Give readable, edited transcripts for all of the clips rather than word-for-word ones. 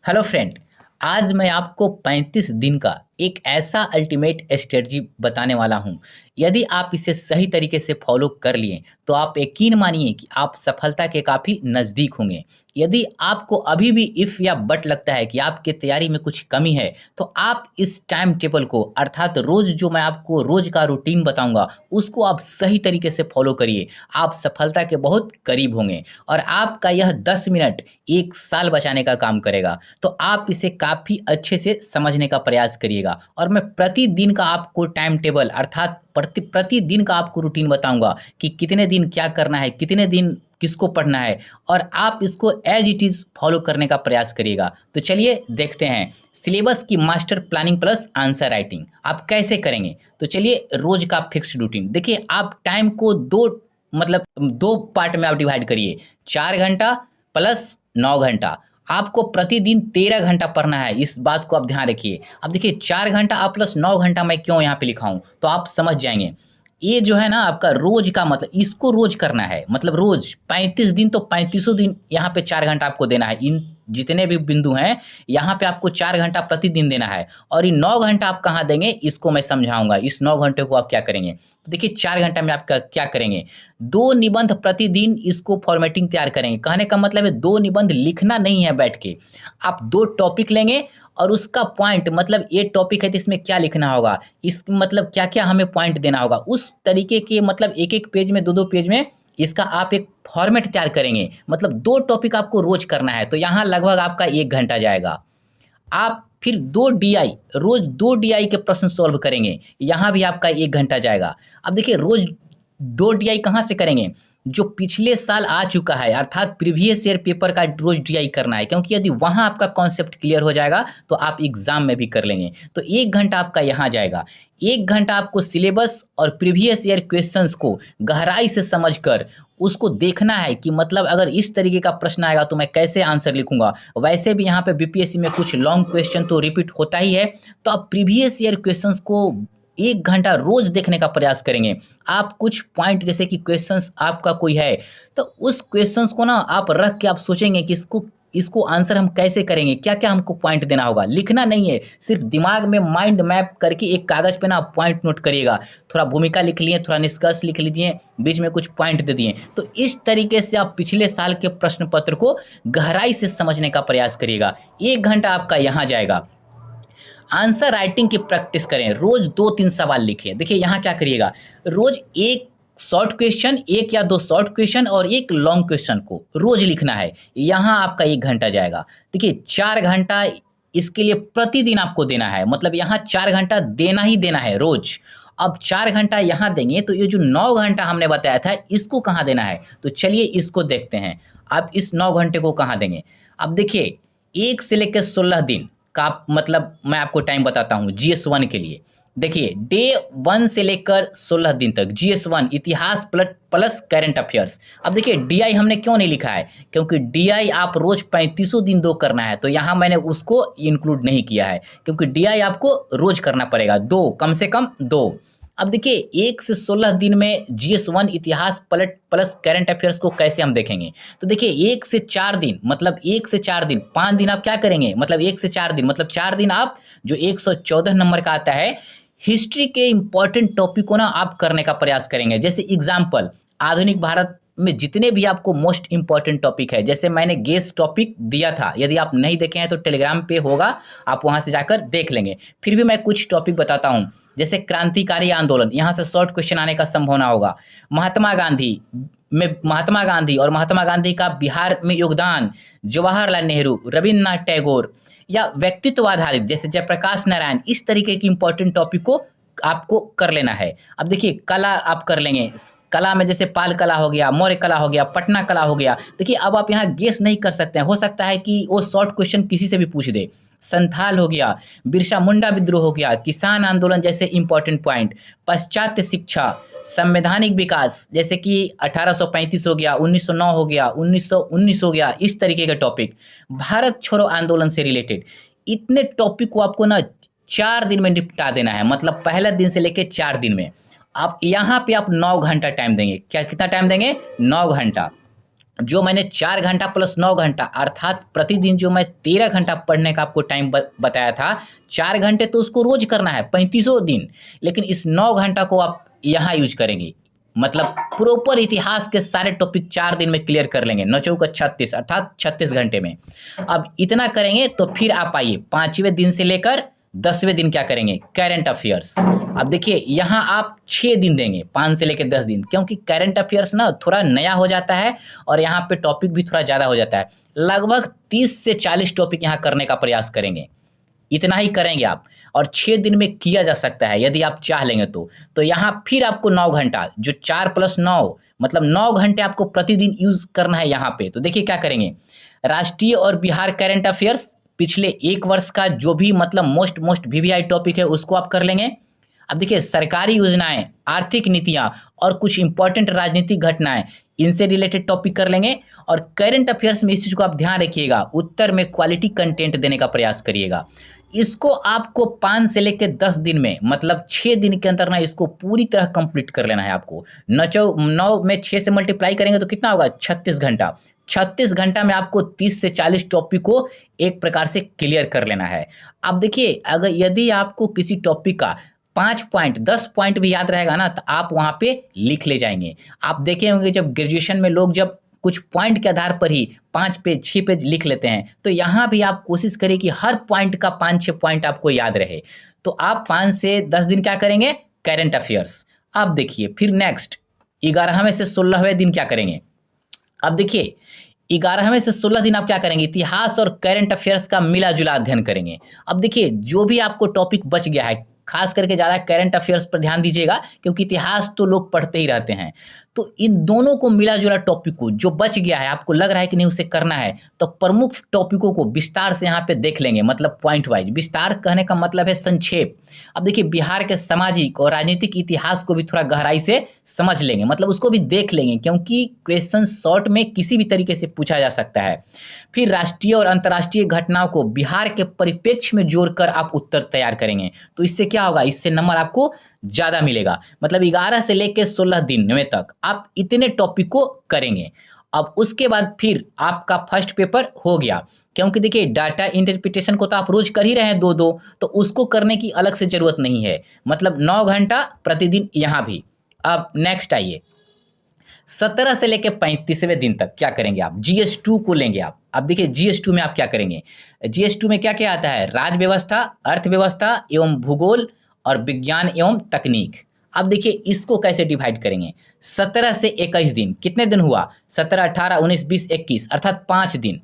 Hello friend. आज मैं आपको 35 दिन का एक ऐसा अल्टीमेट स्ट्रेटजी बताने वाला हूं। यदि आप इसे सही तरीके से फॉलो कर लिए तो आप यकीन मानिए कि आप सफलता के काफ़ी नज़दीक होंगे। यदि आपको अभी भी इफ़ या बट लगता है कि आपकी तैयारी में कुछ कमी है तो आप इस टाइम टेबल को अर्थात रोज़ जो मैं आपको रोज़ का रूटीन बताऊंगा उसको आप सही तरीके से फॉलो करिए। आप सफलता के बहुत करीब होंगे और आपका यह 10 मिनट 1 साल बचाने का काम करेगा। तो आप इसे काफ़ी अच्छे से समझने का प्रयास करिएगा और मैं प्रतिदिन का आपको टाइम टेबल अर्थात प्रतिदिन का आपको रूटीन बताऊंगा कि कितने दिन क्या करना है, कितने दिन किसको पढ़ना है और आप इसको एज इट इज़ फॉलो करने का प्रयास करिएगा। तो चलिए देखते हैं सिलेबस की master planning plus answer writing आप कैसे करेंगे। तो चलिए रोज का फिक्स्ड रूटीन देखिए। आप टाइम को दो पार्ट में आप डिवाइड करिए। 4 घंटा प्लस 9 घंटा। आपको प्रतिदिन 13 घंटा पढ़ना है, इस बात को आप ध्यान रखिए। अब देखिए 4 घंटा आप प्लस 9 घंटा मैं क्यों यहाँ पे लिखा हूँ तो आप समझ जाएंगे। ये जो है ना आपका रोज का मतलब इसको रोज करना है, मतलब रोज 35 दिन तो 35 दिन यहाँ पे 4 घंटा आपको देना है। इन जितने भी बिंदु हैं यहाँ पे आपको 4 घंटा प्रतिदिन देना है और ये 9 घंटा आप कहाँ देंगे इसको मैं समझाऊंगा। इस 9 घंटे को आप क्या करेंगे तो देखिए 4 घंटा में आप क्या करेंगे। 2 निबंध प्रतिदिन इसको फॉर्मेटिंग तैयार करेंगे। कहने का मतलब है 2 निबंध लिखना नहीं है बैठ के, आप 2 टॉपिक लेंगे और उसका पॉइंट मतलब ये टॉपिक है तो इसमें क्या लिखना होगा, इस मतलब क्या क्या हमें पॉइंट देना होगा, उस तरीके के मतलब एक एक पेज में 2-2 पेज में इसका आप एक फॉर्मेट तैयार करेंगे। मतलब 2 टॉपिक आपको रोज करना है तो यहाँ लगभग आपका 1 घंटा जाएगा। आप फिर 2 DI रोज 2 DI के प्रश्न सॉल्व करेंगे, यहाँ भी आपका 1 घंटा जाएगा। अब देखिए रोज 2 DI कहाँ से करेंगे, जो पिछले साल आ चुका है अर्थात प्रीवियस ईयर पेपर का रोज DI करना है, क्योंकि यदि वहाँ आपका कॉन्सेप्ट क्लियर हो जाएगा तो आप एग्जाम में भी कर लेंगे। तो 1 घंटा आपका यहाँ जाएगा। 1 घंटा आपको सिलेबस और प्रीवियस ईयर क्वेश्चंस को गहराई से समझकर उसको देखना है कि मतलब अगर इस तरीके का प्रश्न आएगा तो मैं कैसे आंसर लिखूंगा। वैसे भी यहाँ पे बीपीएससी में कुछ लॉन्ग क्वेश्चन तो रिपीट होता ही है, तो आप प्रीवियस ईयर क्वेश्चंस को 1 घंटा रोज देखने का प्रयास करेंगे। आप कुछ पॉइंट जैसे कि क्वेश्चंस आपका कोई है तो उस क्वेश्चंस को ना आप रख के आप सोचेंगे कि इसको इसको आंसर हम कैसे करेंगे, क्या क्या हमको पॉइंट देना होगा। लिखना नहीं है, सिर्फ दिमाग में माइंड मैप करके एक कागज पे ना पॉइंट नोट करिएगा। थोड़ा भूमिका लिख लिए, थोड़ा निष्कर्ष लिख लीजिए, बीच में कुछ पॉइंट दे दिए। तो इस तरीके से आप पिछले साल के प्रश्न पत्र को गहराई से समझने का प्रयास करिएगा। 1 घंटा आपका यहाँ जाएगा। आंसर राइटिंग की प्रैक्टिस करें, रोज 2-3 सवाल लिखिए। देखिए यहाँ क्या करिएगा, रोज एक शॉर्ट क्वेश्चन, 1 या 2 शॉर्ट क्वेश्चन और एक लॉन्ग क्वेश्चन को रोज लिखना है। यहाँ आपका 1 घंटा जाएगा। देखिए 4 घंटा इसके लिए प्रतिदिन आपको देना है, मतलब यहाँ 4 घंटा देना ही देना है रोज। अब 4 घंटा यहाँ देंगे तो ये जो 9 घंटा हमने बताया था इसको कहाँ देना है, तो चलिए इसको देखते हैं। आप इस 9 घंटे को कहाँ देंगे। अब देखिए 1 से लेकर 16 दिन का मतलब मैं आपको टाइम बताता हूँ GS1 के लिए। देखिए डे 1 से लेकर 16 दिन तक GS1 इतिहास प्लस करंट अफेयर्स। अब देखिए DI हमने क्यों नहीं लिखा है, क्योंकि DI आप रोज 35 दिन दो करना है तो यहाँ मैंने उसको इंक्लूड नहीं किया है, क्योंकि DI आपको रोज करना पड़ेगा, दो कम से कम दो। अब देखिए 1 से 16 दिन में GS1 इतिहास प्लस करंट अफेयर्स को कैसे हम देखेंगे। तो देखिए 1 से 4 दिन मतलब 1 से 4 दिन 5 दिन आप क्या करेंगे, मतलब 1 से 4 दिन मतलब 4 दिन आप जो 114 नंबर का आता है हिस्ट्री के इंपॉर्टेंट टॉपिक को ना आप करने का प्रयास करेंगे। जैसे एग्जाम्पल आधुनिक भारत में जितने भी आपको मोस्ट इंपॉर्टेंट टॉपिक है, जैसे मैंने गेस टॉपिक दिया था, यदि आप नहीं देखे हैं तो टेलीग्राम पे होगा, आप वहां से जाकर देख लेंगे। फिर भी मैं कुछ टॉपिक बताता हूं, जैसे क्रांतिकारी आंदोलन, यहाँ से शॉर्ट क्वेश्चन आने का संभावना होगा। महात्मा गांधी और महात्मा गांधी का बिहार में योगदान, जवाहरलाल नेहरू, रविन्द्रनाथ टैगोर या व्यक्तित्व आधारित जैसे जयप्रकाश नारायण, इस तरीके की इंपॉर्टेंट टॉपिक को आपको कर लेना है। अब देखिए कला आप कर लेंगे, कला में जैसे पाल कला हो गया, मौर्य कला हो गया, पटना कला हो गया। देखिए अब आप यहाँ गेस नहीं कर सकते हैं, हो सकता है कि वो शॉर्ट क्वेश्चन किसी से भी पूछ दे। संथाल हो गया, बिरसा मुंडा विद्रोह हो गया, किसान आंदोलन जैसे इंपॉर्टेंट पॉइंट, पाश्चात्य शिक्षा, संवैधानिक विकास जैसे कि 1835 हो गया, 1909 हो गया, 1919 हो गया, इस तरीके के टॉपिक, भारत छोड़ो आंदोलन से रिलेटेड। इतने टॉपिक को आपको ना 4 दिन में निपटा देना है, मतलब पहले दिन से लेकर 4 दिन में। आप यहाँ पे आप 9 घंटा टाइम देंगे, क्या कितना टाइम देंगे, 9 घंटा। जो मैंने 4 घंटा प्लस 9 घंटा अर्थात प्रतिदिन जो मैं 13 घंटा पढ़ने का आपको टाइम बताया था, 4 घंटे तो उसको रोज करना है 35 दिन, लेकिन इस 9 घंटा को आप यहाँ यूज करेंगे। मतलब प्रॉपर इतिहास के सारे टॉपिक 4 दिन में क्लियर कर लेंगे, 9 चौका 36 अर्थात 36 घंटे में। अब इतना करेंगे तो फिर आप आइए 5वें दिन से लेकर 10वें दिन क्या करेंगे, करंट अफेयर्स। अब देखिए यहाँ आप 6 दिन देंगे, 5 से लेकर 10 दिन, क्योंकि करंट अफेयर्स ना थोड़ा नया हो जाता है और यहाँ पे टॉपिक भी थोड़ा ज़्यादा हो जाता है। लगभग 30 से 40 टॉपिक यहाँ करने का प्रयास करेंगे, इतना ही करेंगे आप, और 6 दिन में किया जा सकता है यदि आप चाह लेंगे तो यहाँ फिर आपको 9 घंटा, जो 4 प्लस 9 मतलब 9 घंटे आपको प्रतिदिन यूज करना है यहाँ पे। तो देखिए क्या करेंगे, राष्ट्रीय और बिहार करंट अफेयर्स पिछले 1 वर्ष का जो भी मतलब मोस्ट वीवीआई टॉपिक है उसको आप कर लेंगे। अब देखिए सरकारी योजनाएं, आर्थिक नीतियां और कुछ इंपॉर्टेंट राजनीतिक घटनाएं, इनसे रिलेटेड टॉपिक कर लेंगे। और करंट अफेयर्स में इस चीज़ को आप ध्यान रखिएगा, उत्तर में क्वालिटी कंटेंट देने का प्रयास करिएगा। इसको आपको 5 से लेकर 10 दिन में मतलब 6 दिन के अंदर ना इसको पूरी तरह कंप्लीट कर लेना है आपको। 9 में 6 से मल्टीप्लाई करेंगे तो कितना होगा, 36 घंटा। 36 घंटा में आपको 30 से 40 टॉपिक को एक प्रकार से क्लियर कर लेना है। अब देखिए अगर यदि आपको किसी टॉपिक का 5 पॉइंट 10 पॉइंट भी याद रहेगा ना तो आप वहाँ पे लिख ले जाएंगे। आप देखे होंगे जब ग्रेजुएशन में लोग जब कुछ पॉइंट के आधार पर ही 5 पेज 6 पेज लिख लेते हैं, तो यहाँ भी आप कोशिश करिए कि हर पॉइंट का 5-6 पॉइंट आपको याद रहे। तो आप 5 से 10 दिन क्या करेंगे, करंट अफेयर्स। अब देखिए फिर नेक्स्ट 11वें से 16वें दिन क्या करेंगे। अब देखिए 11वें से 16 दिन आप क्या करेंगे, इतिहास और करंट अफेयर्स का मिला जुला अध्ययन करेंगे। अब देखिए जो भी आपको टॉपिक बच गया है, खास करके ज़्यादा करंट अफेयर्स पर ध्यान दीजिएगा, क्योंकि इतिहास तो लोग पढ़ते ही रहते हैं। तो इन दोनों को मिला जुला टॉपिक को जो बच गया है, आपको लग रहा है कि नहीं उसे करना है, तो प्रमुख टॉपिकों को विस्तार से यहाँ पे देख लेंगे, मतलब पॉइंट वाइज। विस्तार कहने का मतलब है संक्षेप। अब देखिए बिहार के सामाजिक और राजनीतिक इतिहास को भी थोड़ा गहराई से समझ लेंगे, मतलब उसको भी देख लेंगे, क्योंकि क्वेश्चन शॉर्ट में किसी भी तरीके से पूछा जा सकता है। फिर राष्ट्रीय और अंतर्राष्ट्रीय घटनाओं को बिहार के परिप्रेक्ष्य में जोड़कर आप उत्तर तैयार करेंगे। तो इससे क्या होगा, इससे नंबर आपको ज़्यादा मिलेगा। मतलब 11 से लेकर 16 दिन में तक आप इतने टॉपिक को करेंगे। अब उसके बाद फिर आपका फर्स्ट पेपर हो गया, क्योंकि देखिए डाटा इंटरप्रिटेशन को तो आप रोज कर ही रहे हैं 2-2, तो उसको करने की अलग से ज़रूरत नहीं है। मतलब 9 घंटा प्रतिदिन यहाँ भी। अब नेक्स्ट आइए 17 से लेकर 35वें दिन तक क्या करेंगे आप, GS2 को लेंगे आप। अब देखिए GS2 में आप क्या करेंगे, GS2 में क्या क्या आता है, राज्य व्यवस्था, अर्थव्यवस्था एवं भूगोल और विज्ञान एवं तकनीक। अब देखिए इसको कैसे डिवाइड करेंगे, 17 से 21 दिन, कितने दिन हुआ, 17, 18, 19, 20, 21 अर्थात 5 दिन।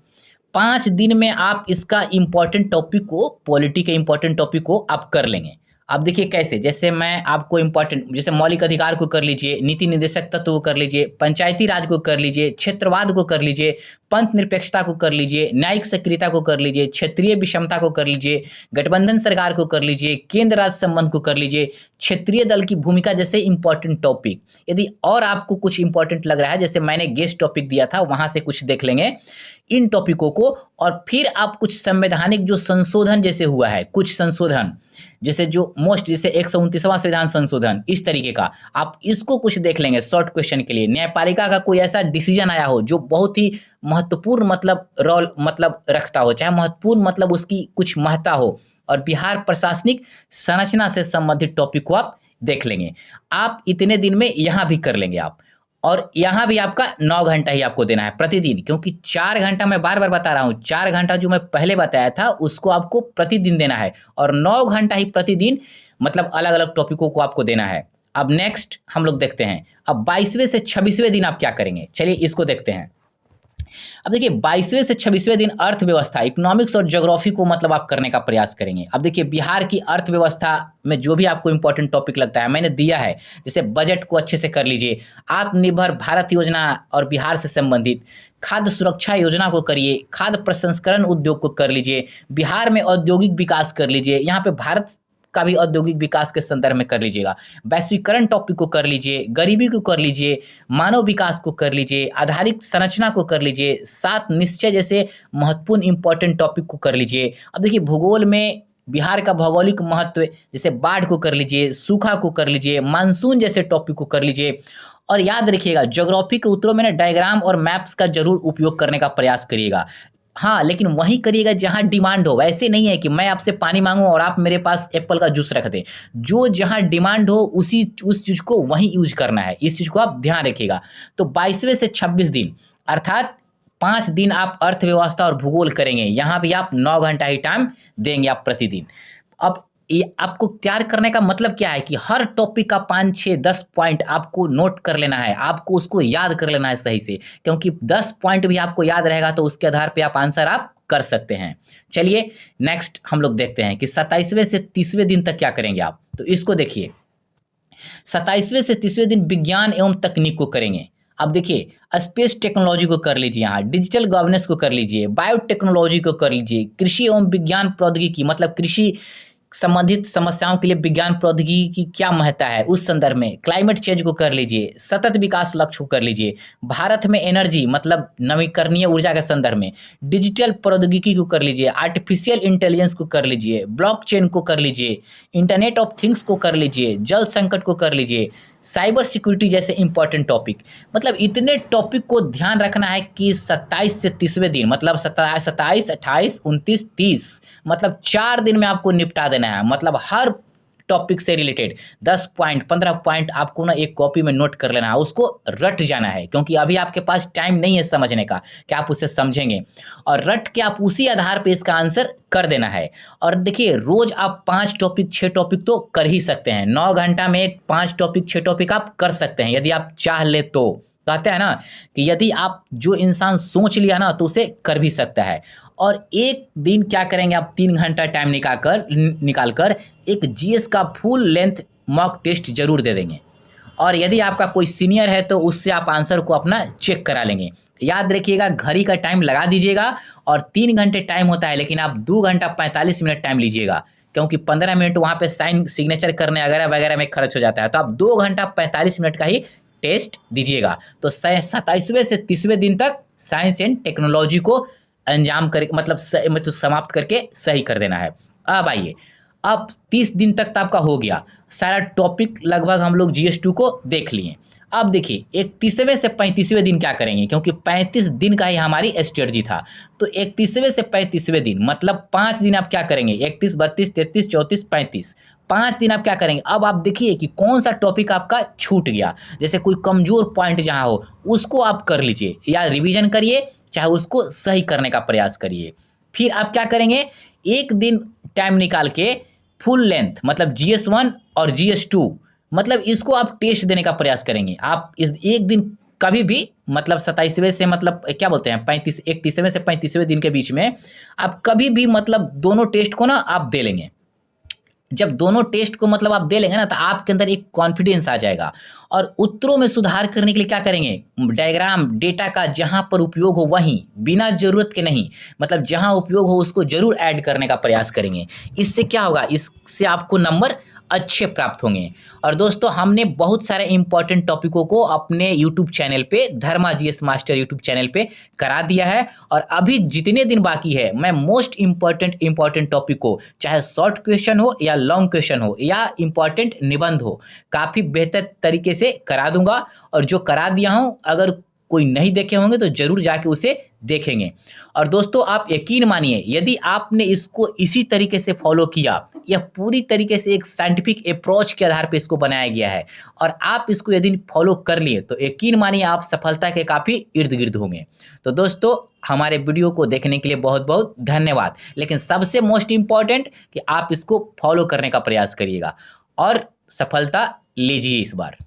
5 दिन में आप इसका इंपॉर्टेंट टॉपिक को, पॉलिटी के इंपॉर्टेंट टॉपिक को आप कर लेंगे। अब देखिए कैसे, जैसे मैं आपको इंपॉर्टेंट, जैसे मौलिक अधिकार को कर लीजिए, नीति निर्देशक तत्व को कर लीजिए, पंचायती राज को कर लीजिए, क्षेत्रवाद को कर लीजिए, पंथ निरपेक्षता को कर लीजिए, न्यायिक सक्रियता को कर लीजिए, क्षेत्रीय विषमता को कर लीजिए, गठबंधन सरकार को कर लीजिए, केंद्र राज्य संबंध को कर लीजिए, क्षेत्रीय दल की भूमिका जैसे इंपॉर्टेंट टॉपिक। यदि और आपको कुछ इंपॉर्टेंट लग रहा है, जैसे मैंने गेस्ट टॉपिक दिया था वहां से कुछ देख लेंगे इन टॉपिकों को। और फिर आप कुछ संवैधानिक जो संशोधन जैसे हुआ है, कुछ संशोधन जैसे जो मोस्ट, जैसे 129वां संविधान संशोधन, इस तरीके का आप इसको कुछ देख लेंगे शॉर्ट क्वेश्चन के लिए। न्यायपालिका का कोई ऐसा डिसीजन आया हो जो बहुत ही महत्वपूर्ण मतलब रोल मतलब रखता हो, चाहे महत्वपूर्ण मतलब उसकी कुछ महत्ता हो, और बिहार प्रशासनिक संरचना से संबंधित टॉपिक को आप देख लेंगे। आप इतने दिन में यहाँ भी कर लेंगे आप। और यहाँ भी आपका 9 घंटा ही आपको देना है प्रतिदिन, क्योंकि 4 घंटा मैं बार बार बता रहा हूँ, 4 घंटा जो मैं पहले बताया था उसको आपको प्रतिदिन देना है, और 9 घंटा ही प्रतिदिन मतलब अलग अलग टॉपिकों को आपको देना है। अब नेक्स्ट हम लोग देखते हैं, अब 22वें से 26वें दिन आप क्या करेंगे, चलिए इसको देखते हैं। अब देखिए 22वें से 26वें दिन अर्थव्यवस्था, इकोनॉमिक्स और ज्योग्राफी को मतलब आप करने का प्रयास करेंगे। अब देखिए बिहार की अर्थव्यवस्था में जो भी आपको इंपॉर्टेंट टॉपिक लगता है मैंने दिया है, जैसे बजट को अच्छे से कर लीजिए, आत्मनिर्भर भारत योजना और बिहार से संबंधित, खाद्य सुरक्षा योजना को करिए, खाद्य प्रसंस्करण उद्योग को कर लीजिए, बिहार में औद्योगिक विकास कर लीजिए, यहाँ पे भारत का भी औद्योगिक विकास के संदर्भ में कर लीजिएगा, वैश्वीकरण टॉपिक को कर लीजिए, गरीबी को कर लीजिए, मानव विकास को कर लीजिए, आधारिक संरचना को कर लीजिए, 7 निश्चय जैसे महत्वपूर्ण इंपॉर्टेंट टॉपिक को कर लीजिए। अब देखिए भूगोल में बिहार का भौगोलिक महत्व, जैसे बाढ़ को कर लीजिए, सूखा को कर लीजिए, मानसून जैसे टॉपिक को कर लीजिए। और याद रखिएगा ज्योग्राफी के उत्तरों में ना डायग्राम और मैप्स का जरूर उपयोग करने का प्रयास करिएगा। हाँ, लेकिन वही करिएगा जहाँ डिमांड हो। वैसे नहीं है कि मैं आपसे पानी मांगूं और आप मेरे पास एप्पल का जूस रख दें। जो जहाँ डिमांड हो उस चीज़ को वहीं यूज करना है। इस चीज़ को आप ध्यान रखिएगा। तो 22वें से 26 दिन अर्थात 5 दिन आप अर्थव्यवस्था और भूगोल करेंगे। यहाँ भी आप 9 घंटा ही टाइम देंगे आप प्रतिदिन। अब ये आपको तैयार करने का मतलब क्या है कि हर टॉपिक का 5, 6, 10 पॉइंट आपको नोट कर लेना है, आपको उसको याद कर लेना है सही से, क्योंकि 10 पॉइंट भी आपको याद रहेगा तो उसके आधार पे आप आंसर आप कर सकते हैं। चलिए नेक्स्ट हम लोग देखते हैं कि 27वें से 30वें दिन तक क्या करेंगे आप। तो इसको देखिए, 27वें से 30वें दिन विज्ञान एवं तकनीक को करेंगे। अब देखिए स्पेस टेक्नोलॉजी को कर लीजिए, यहाँ डिजिटल गवर्नेंस को कर लीजिए, बायोटेक्नोलॉजी को कर लीजिए, कृषि एवं विज्ञान प्रौद्योगिकी मतलब कृषि संबंधित समस्याओं के लिए विज्ञान प्रौद्योगिकी की क्या महत्ता है उस संदर्भ में, क्लाइमेट चेंज को कर लीजिए, सतत विकास लक्ष्य को कर लीजिए, भारत में एनर्जी मतलब नवीकरणीय ऊर्जा के संदर्भ में, डिजिटल प्रौद्योगिकी को कर लीजिए, आर्टिफिशियल इंटेलिजेंस को कर लीजिए, ब्लॉकचेन को कर लीजिए, इंटरनेट ऑफ थिंग्स को कर लीजिए, जल संकट को कर लीजिए, साइबर सिक्योरिटी जैसे इंपॉर्टेंट टॉपिक। मतलब इतने टॉपिक को ध्यान रखना है कि 27 से 30वें दिन मतलब 27, 28, 29, 30 मतलब 4 दिन में आपको निपटा देना है। मतलब हर टॉपिक से रिलेटेड 10 पॉइंट 15 पॉइंट आपको ना एक कॉपी में नोट कर लेना है, उसको रट जाना है, क्योंकि अभी आपके पास टाइम नहीं है समझने का कि आप उसे समझेंगे, और रट के आप उसी आधार पे इसका आंसर कर देना है। और देखिए रोज आप 5 टॉपिक 6 टॉपिक तो कर ही सकते हैं। 9 घंटा में 5 टॉपिक 6 टॉपिक आप कर सकते हैं यदि आप चाह ले तो। कहते हैं ना कि यदि आप जो इंसान सोच लिया ना तो उसे कर भी सकता है। और एक दिन क्या करेंगे आप 3 घंटा टाइम निकाल कर एक जीएस का फुल लेंथ मॉक टेस्ट जरूर दे देंगे। और यदि आपका कोई सीनियर है तो उससे आप आंसर को अपना चेक करा लेंगे। याद रखिएगा घड़ी का टाइम लगा दीजिएगा, और 3 घंटे टाइम होता है लेकिन आप 2 घंटा 45 मिनट टाइम लीजिएगा, क्योंकि 15 मिनट वहाँ पे साइन सिग्नेचर करने वगैरह वगैरह में खर्च हो जाता है। तो आप 2 घंटा 45 मिनट का ही टेस्ट दीजिएगा। तो 27वें से 30वें दिन तक साइंस एंड टेक्नोलॉजी को अंजाम कर मतलब समाप्त करके सही कर देना है। अब आइए, अब 30 दिन तक तो आपका हो गया, सारा टॉपिक लगभग हम लोग GS2 को देख लिए। अब देखिए 31वें से 35वें दिन क्या करेंगे, क्योंकि 35 दिन का ही हमारी स्ट्रेटजी था। तो 31वें से 35वें दिन मतलब 5 दिन आप क्या करेंगे, 31, 32, 33, 34, 35, 5 दिन आप क्या करेंगे। अब आप देखिए कि कौन सा टॉपिक आपका छूट गया, जैसे कोई कमजोर पॉइंट जहाँ हो उसको आप कर लीजिए या रिवीजन करिए, चाहे उसको सही करने का प्रयास करिए। फिर आप क्या करेंगे, एक दिन टाइम निकाल के फुल लेंथ मतलब GS1 और GS2 मतलब इसको आप टेस्ट देने का प्रयास करेंगे। आप इस एक दिन कभी भी मतलब 27वें से मतलब क्या बोलते हैं 31वें से 35वें दिन के बीच में आप कभी भी मतलब दोनों टेस्ट को ना आप दे लेंगे। जब दोनों टेस्ट को मतलब आप दे लेंगे ना तो आपके अंदर एक कॉन्फिडेंस आ जाएगा। और उत्तरों में सुधार करने के लिए क्या करेंगे, डायग्राम डेटा का जहां पर उपयोग हो वहीं, बिना जरूरत के नहीं, मतलब जहां उपयोग हो उसको जरूर ऐड करने का प्रयास करेंगे। इससे क्या होगा, इससे आपको नंबर अच्छे प्राप्त होंगे। और दोस्तों हमने बहुत सारे इंपॉर्टेंट टॉपिकों को अपने यूट्यूब चैनल पे धर्मा GS मास्टर यूट्यूब चैनल पे करा दिया है। और अभी जितने दिन बाकी है मैं मोस्ट इंपॉर्टेंट टॉपिक को, चाहे शॉर्ट क्वेश्चन हो या लॉन्ग क्वेश्चन हो या इंपॉर्टेंट निबंध हो, काफ़ी बेहतर तरीके से करा दूंगा। और जो करा दिया हूँ अगर कोई नहीं देखे होंगे तो जरूर जाके उसे देखेंगे। और दोस्तों आप यकीन मानिए यदि आपने इसको इसी तरीके से फॉलो किया, यह पूरी तरीके से एक साइंटिफिक अप्रोच के आधार पे इसको बनाया गया है, और आप इसको यदि फॉलो कर लिए तो यकीन मानिए आप सफलता के काफ़ी इर्द गिर्द होंगे। तो दोस्तों हमारे वीडियो को देखने के लिए बहुत बहुत धन्यवाद। लेकिन सबसे मोस्ट इम्पॉर्टेंट कि आप इसको फॉलो करने का प्रयास करिएगा और सफलता लीजिए इस बार।